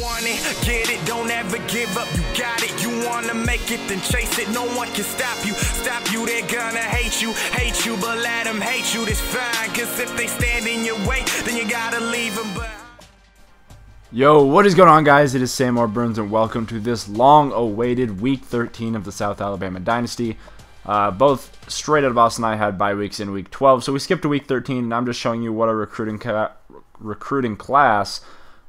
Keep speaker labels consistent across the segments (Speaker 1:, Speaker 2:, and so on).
Speaker 1: want it, get it, don't ever give up, you got it. You wanna make it, then chase it, no one can stop you. They're gonna hate you, but let them hate you, that's fine. Cause if they stand in your way, then you gotta leave them behind.
Speaker 2: Yo, what is going on, guys? It is Sam Burns, and welcome to this long-awaited Week 13 of the South Alabama Dynasty. Both straight out of Boston, I had bye weeks in Week 12, so we skipped to Week 13, and I'm just showing you what our recruiting class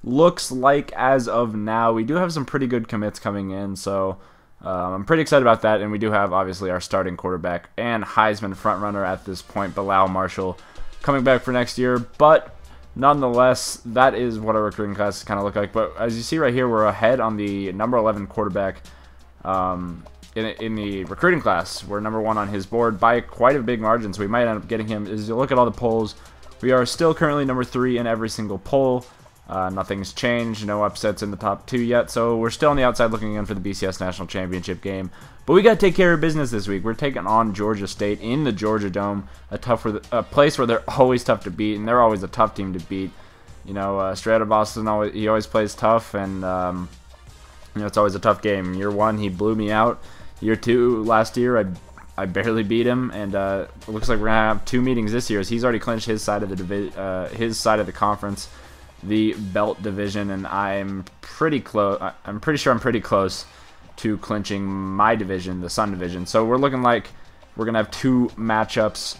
Speaker 2: looks like as of now. We do have some pretty good commits coming in, so I'm pretty excited about that, and we do have, obviously, our starting quarterback and Heisman frontrunner at this point, Bilal Marshall, coming back for next year, but nonetheless, that is what our recruiting class kind of look like. But as you see right here, we're ahead on the number 11 quarterback in the recruiting class. We're number 1 on his board by quite a big margin, so we might end up getting him. As you look at all the polls, we are still currently number 3 in every single poll. Nothing's changed, no upsets in the top 2 yet, so we're still on the outside looking in for the BCS National Championship game. But we got to take care of business this week. We're taking on Georgia State in the Georgia Dome, a place where they're always tough to beat, and they're always a tough team to beat. You know, straight out of Boston, he always plays tough, and you know, it's always a tough game. Year 1, he blew me out. Year 2, last year, I barely beat him, and it looks like we're gonna have 2 meetings this year, as he's already clinched his side of the conference, the Belt Division, and I'm pretty close. I'm pretty sure I'm pretty close to clinching my division, the Sun Division. So we're looking like we're gonna have 2 matchups,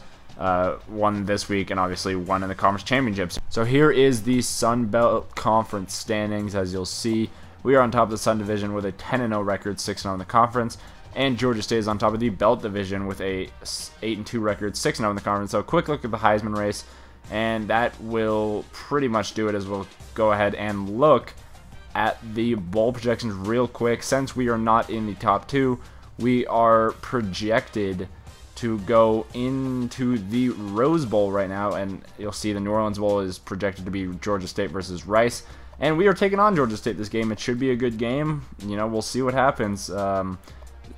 Speaker 2: one this week and obviously one in the conference championships. So here is the Sun Belt Conference standings. As you'll see, we are on top of the Sun Division with a 10-0 record, 6-0 in the conference, and Georgia State is on top of the Belt Division with a 8-2 record, 6-0 in the conference. So a quick look at the Heisman race, and that will pretty much do it, as we'll go ahead and look at the bowl projections real quick. Since we are not in the top 2, we are projected to go into the Rose Bowl right now, and you'll see the New Orleans Bowl is projected to be Georgia State versus Rice, and we are taking on Georgia State this game. It should be a good game. You know, we'll see what happens.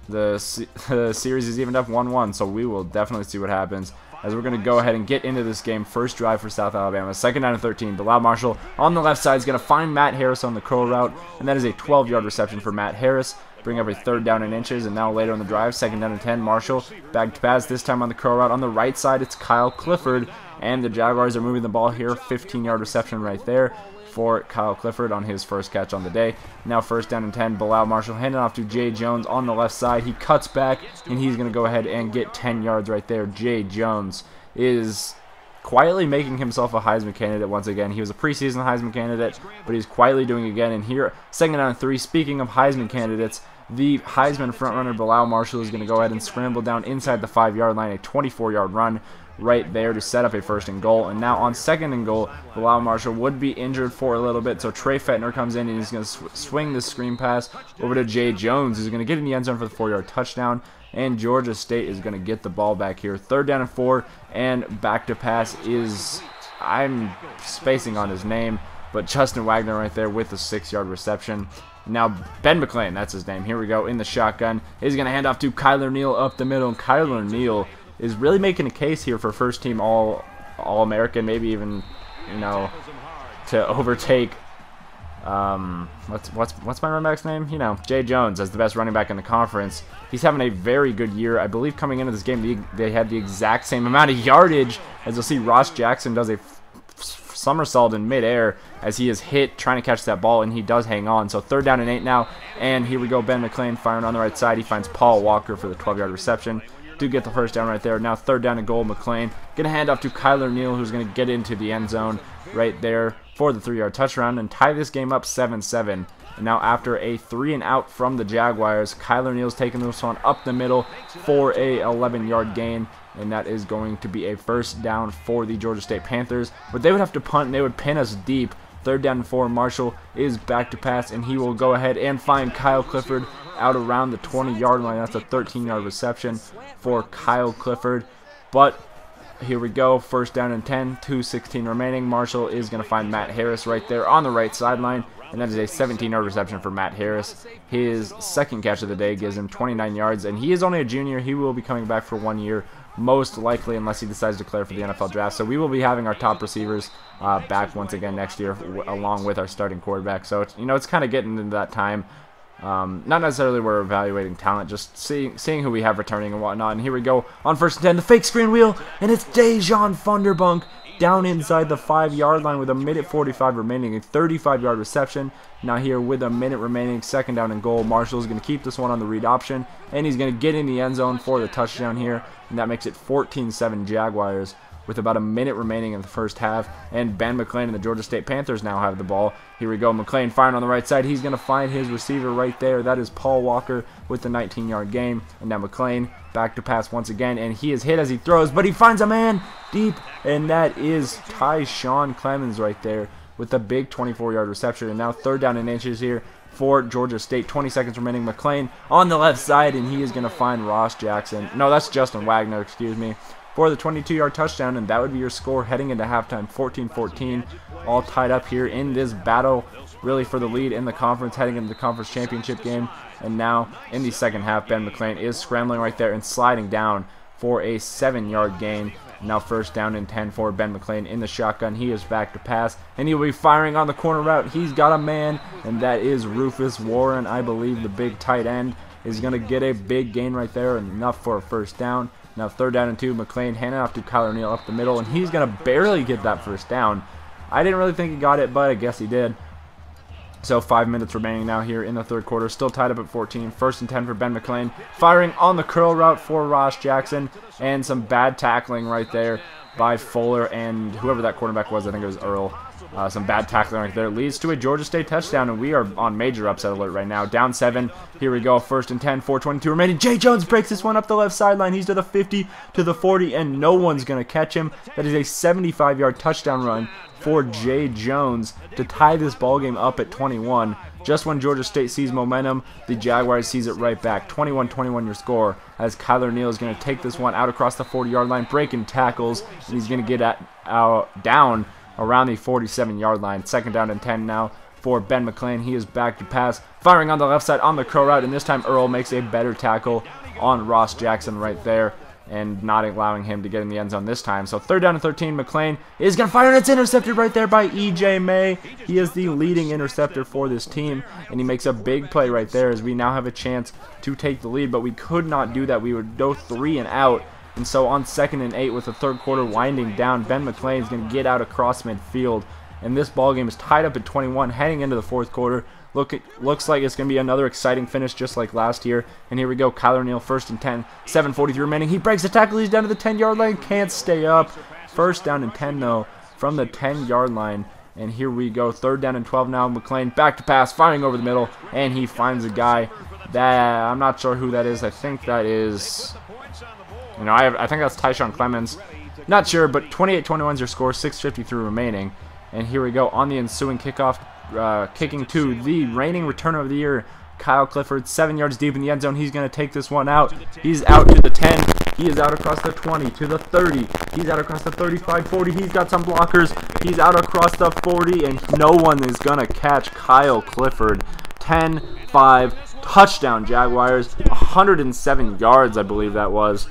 Speaker 2: The series is evened up 1-1, so we will definitely see what happens, as we're going to go ahead and get into this game. First drive for South Alabama, 2nd down and 13. Bilal Marshall on the left side is going to find Matt Harris on the curl route, and that is a 12-yard reception for Matt Harris. Bring up a 3rd down and inches, and now later on the drive, 2nd down and 10. Marshall back to pass, this time on the curl route. On the right side, it's Kyle Clifford, and the Jaguars are moving the ball here. 15-yard reception right there for Kyle Clifford on his first catch on the day. Now 1st down and 10. Bilal Marshall handing off to Jay Jones on the left side. He cuts back, and he's going to go ahead and get 10 yards right there. Jay Jones is quietly making himself a Heisman candidate once again. He was a preseason Heisman candidate, but he's quietly doing it again. And here, 2nd down and 3. Speaking of Heisman candidates, the Heisman frontrunner Bilal Marshall is going to go ahead and scramble down inside the 5-yard line, a 24-yard run right there to set up a 1st and goal. And now on 2nd and goal, Bilal Marshall would be injured for a little bit, so Trey Fettner comes in, and he's going to swing this screen pass over to Jay Jones, who's going to get in the end zone for the 4-yard touchdown, and Georgia State is going to get the ball back here. 3rd down and 4, and back to pass is, I'm spacing on his name, but Justin Wagner right there with the 6-yard reception. Now Ben McClain, that's his name. Here we go in the shotgun. He's going to hand off to Kyler Neal up the middle, and Kyler Neal is really making a case here for first team All-American, maybe even, you know, to overtake what's my running back's name? You know, Jay Jones as the best running back in the conference. He's having a very good year. I believe coming into this game they had the exact same amount of yardage. As you'll see, Ross Jackson does a somersault in midair as he is hit trying to catch that ball, and he does hang on. So 3rd down and 8 now, and here we go. Ben McClain firing on the right side. He finds Paul Walker for the 12-yard reception. Do get the 1st down right there. Now 3rd down and goal. McClain gonna hand off to Kyler Neal, who's gonna get into the end zone right there for the 3-yard touchdown and tie this game up 7-7. And now after a 3-and-out from the Jaguars, Kyler Neal's taking this one up the middle for a 11-yard gain, and that is going to be a 1st down for the Georgia State Panthers. But they would have to punt, and they would pin us deep. 3rd down and 4. Marshall is back to pass, and he will go ahead and find Kyle Clifford out around the 20-yard line. That's a 13-yard reception for Kyle Clifford. But here we go, 1st down and 10, 2:16 remaining. Marshall is going to find Matt Harris right there on the right sideline. and that is a 17-yard reception for Matt Harris. His second catch of the day gives him 29 yards, and he is only a junior. He will be coming back for 1 year, most likely, unless he decides to declare for the NFL draft. So we will be having our top receivers back once again next year, along with our starting quarterback. So it's kind of getting into that time. Not necessarily we're evaluating talent, just seeing who we have returning and whatnot. And here we go on 1st and 10, the fake screen wheel, and it's Dejan Funderbunk down inside the 5-yard line with a minute 45 remaining, a 35-yard reception. Now here with a minute remaining, 2nd down and goal. Marshall's going to keep this one on the read option, and he's going to get in the end zone for the touchdown here, and that makes it 14-7 Jaguars with about a minute remaining in the first half. And Ben McClain and the Georgia State Panthers now have the ball. Here we go, McClain firing on the right side. He's going to find his receiver right there. That is Paul Walker with the 19-yard gain. And now McClain back to pass once again, and he is hit as he throws, but he finds a man deep, and that is Tyshawn Clemens right there with a big 24-yard reception. And now 3rd down and inches here for Georgia State. 20 seconds remaining. McClain on the left side, and he is going to find Ross Jackson. No, that's Justin Wagner, excuse me, for the 22-yard touchdown, and that would be your score heading into halftime, 14-14, all tied up here in this battle, really for the lead in the conference, heading into the conference championship game. And now in the second half, Ben McClain is scrambling right there and sliding down for a 7-yard gain. Now 1st down and 10 for Ben McClain in the shotgun. He is back to pass, and he will be firing on the corner route. He's got a man, and that is Rufus Warren, I believe, the big tight end, is going to get a big gain right there, enough for a 1st down. Now 3rd down and 2, McClain handing off to Kyler Neal up the middle, and he's going to barely get that 1st down. I didn't really think he got it, but I guess he did. So 5 minutes remaining now here in the 3rd quarter, still tied up at 14. 1st and 10 for Ben McClain, firing on the curl route for Ross Jackson, and some bad tackling right there by Fuller and whoever that quarterback was. I think it was Earl. Some bad tackling right there leads to a Georgia State touchdown, and we are on major upset alert right now. Down 7. Here we go. 1st and 10. 4:22 remaining. Jay Jones breaks this one up the left sideline. He's to the 50, to the 40, and no one's going to catch him. That is a 75-yard touchdown run for Jay Jones to tie this ball game up at 21. Just when Georgia State sees momentum, the Jaguars sees it right back. 21-21 your score, as Kyler Neal is going to take this one out across the 40-yard line, breaking tackles, and he's going to get down around the 47-yard line. 2nd down and 10 now for Ben McClain. He is back to pass, firing on the left side on the curl route, and this time Earl makes a better tackle on Ross Jackson right there, and not allowing him to get in the end zone this time. So 3rd down and 13, McClain is going to fire, and it's intercepted right there by E.J. May. He is the leading interceptor for this team, and he makes a big play right there, as we now have a chance to take the lead, but we could not do that. We would go 3 and out. And so on 2nd and 8 with the 3rd quarter winding down, Ben McClain is going to get out across midfield. And this ball game is tied up at 21 heading into the 4th quarter. Looks like it's going to be another exciting finish just like last year. And here we go, Kyler Neal, 1st and 10, 7:43 remaining. He breaks the tackle, he's down to the 10-yard line, can't stay up. 1st down and 10 though from the 10-yard line. And here we go, 3rd down and 12 now. McClain back to pass, firing over the middle, and he finds a guy that I'm not sure who that is. I think that is... I think that's Tyshawn Clemens. Not sure, but 28-21 is your score, 6:53 remaining. And here we go on the ensuing kickoff, kicking to the reigning returner of the year, Kyle Clifford, 7 yards deep in the end zone. He's going to take this one out. He's out to the 10. He is out across the 20, to the 30. He's out across the 35, 40. He's got some blockers. He's out across the 40, and no one is going to catch Kyle Clifford. 10-5, touchdown Jaguars, 107 yards, I believe that was.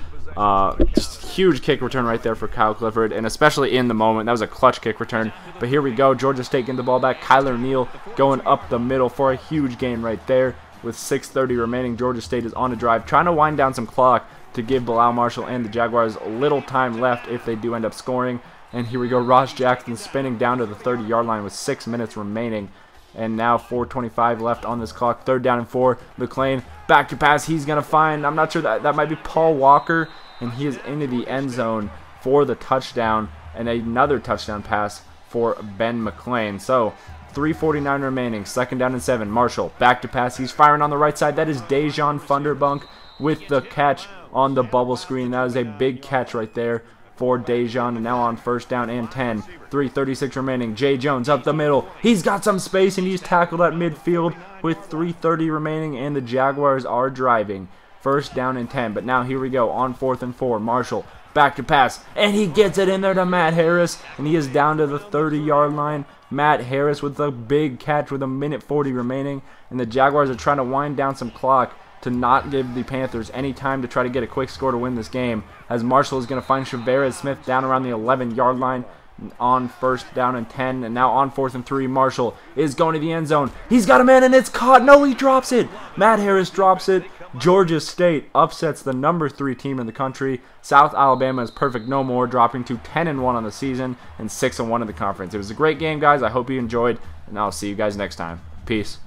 Speaker 2: Just huge kick return right there for Kyle Clifford, and especially in the moment, that was a clutch kick return. But here we go, Georgia State getting the ball back. Kyler Neal going up the middle for a huge gain right there. With 6:30 remaining, Georgia State is on a drive, trying to wind down some clock to give Bilal Marshall and the Jaguars a little time left if they do end up scoring. And here we go, Ross Jackson spinning down to the 30-yard line with 6 minutes remaining. And now 4:25 left on this clock. 3rd down and 4. McClain back to pass. He's going to find, I'm not sure, that might be Paul Walker. And he is into the end zone for the touchdown. And another touchdown pass for Ben McClain. So 3:49 remaining. 2nd down and 7. Marshall back to pass. He's firing on the right side. That is Dejan Funderbunk with the catch on the bubble screen. That is a big catch right there for Dejan, and now on 1st down and 10. 3:36 remaining. Jay Jones up the middle. He's got some space, and he's tackled at midfield with 3:30 remaining, and the Jaguars are driving. 1st down and 10, but now here we go on 4th and 4. Marshall back to pass, and he gets it in there to Matt Harris, and he is down to the 30-yard line. Matt Harris with a big catch with 1:40 remaining. And the Jaguars are trying to wind down some clock to not give the Panthers any time to try to get a quick score to win this game, as Marshall is going to find Shavarius Smith down around the 11-yard line on 1st down and 10, and now on 4th and 3. Marshall is going to the end zone. He's got a man, and it's caught. No, he drops it. Matt Harris drops it. Georgia State upsets the number 3 team in the country. South Alabama is perfect no more, dropping to 10-1 on the season and 6-1 in the conference. It was a great game, guys. I hope you enjoyed, and I'll see you guys next time. Peace.